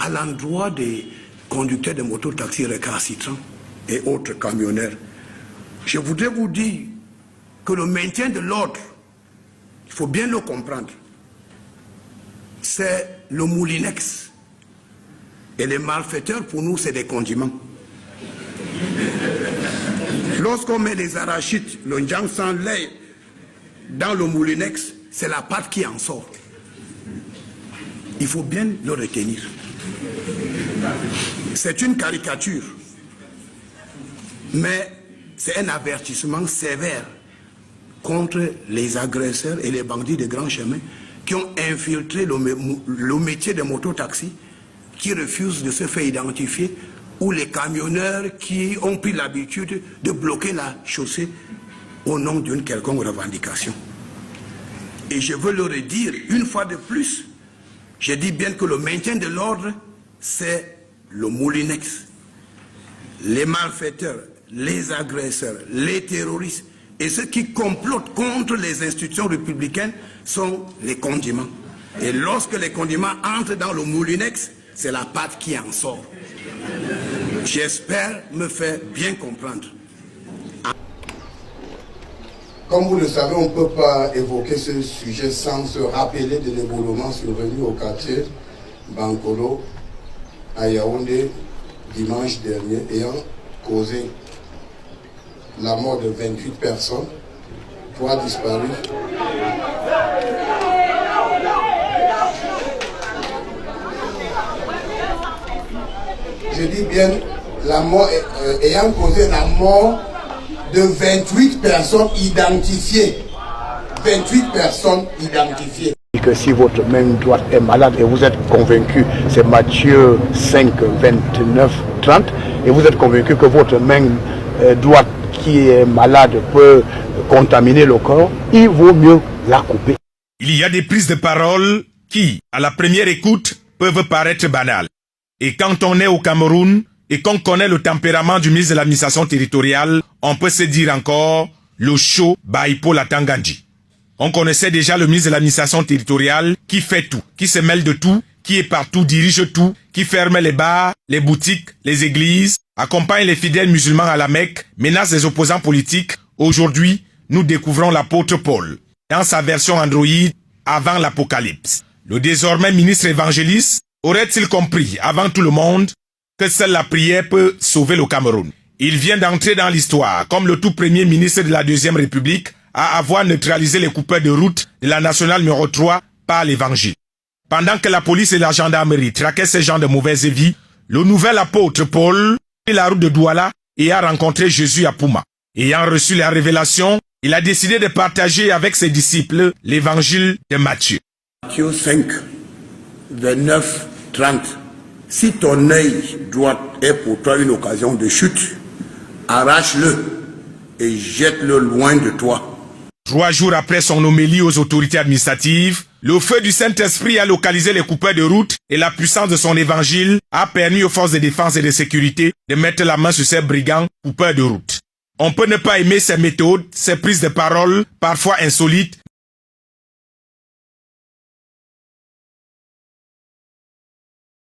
à l'endroit des conducteurs de mototaxis récalcitrants et autres camionneurs. Je voudrais vous dire que le maintien de l'ordre, il faut bien le comprendre, c'est le moulinex. Et les malfaiteurs, pour nous, c'est des condiments. Lorsqu'on met les arachides, le njang sans lait dans le moulinex, c'est la pâte qui en sort. Il faut bien le retenir. C'est une caricature, mais c'est un avertissement sévère contre les agresseurs et les bandits de grand chemin qui ont infiltré le métier de mototaxi, qui refusent de se faire identifier, ou les camionneurs qui ont pris l'habitude de bloquer la chaussée au nom d'une quelconque revendication. Et je veux le redire une fois de plus, je dis bien que le maintien de l'ordre, c'est le moulinex. Les malfaiteurs, les agresseurs, les terroristes et ceux qui complotent contre les institutions républicaines sont les condiments. Et lorsque les condiments entrent dans le moulinex, c'est la pâte qui en sort. J'espère me faire bien comprendre. Comme vous le savez, on ne peut pas évoquer ce sujet sans se rappeler de l'éboulement survenu au quartier Bankolo à Yaoundé dimanche dernier, ayant causé la mort de 28 personnes, 3 disparus. Je dis bien la mort, ayant causé la mort de 28 personnes identifiées. 28 personnes identifiées. Que si votre main droite est malade et vous êtes convaincu, c'est Matthieu 5, 29, 30, et vous êtes convaincu que votre main droite qui est malade peut contaminer le corps, il vaut mieux la couper. Il y a des prises de parole qui, à la première écoute, peuvent paraître banales. Et quand on est au Cameroun et qu'on connaît le tempérament du ministre de l'administration territoriale, on peut se dire encore le show by Paul Atangandji. On connaissait déjà le ministre de l'administration territoriale qui fait tout, qui se mêle de tout, qui est partout, dirige tout, qui ferme les bars, les boutiques, les églises, accompagne les fidèles musulmans à la Mecque, menace les opposants politiques. Aujourd'hui, nous découvrons l'apôtre Paul dans sa version Android avant l'apocalypse. Le désormais ministre évangéliste aurait-il compris avant tout le monde que seule la prière peut sauver le Cameroun? Il vient d'entrer dans l'histoire comme le tout premier ministre de la Deuxième République à avoir neutralisé les coupeurs de route de la nationale numéro 3 par l'évangile. Pendant que la police et la gendarmerie traquaient ces gens de mauvaise vie, le nouvel apôtre Paul prit la route de Douala et a rencontré Jésus à Pouma. Ayant reçu la révélation, il a décidé de partager avec ses disciples l'évangile de Matthieu. Matthieu 5, 29, 30. Si ton œil droit est pour toi une occasion de chute, arrache-le et jette-le loin de toi. 3 jours après son homélie aux autorités administratives, le feu du Saint-Esprit a localisé les coupeurs de route et la puissance de son évangile a permis aux forces de défense et de sécurité de mettre la main sur ces brigands coupeurs de route. On peut ne pas aimer ses méthodes, ses prises de parole, parfois insolites,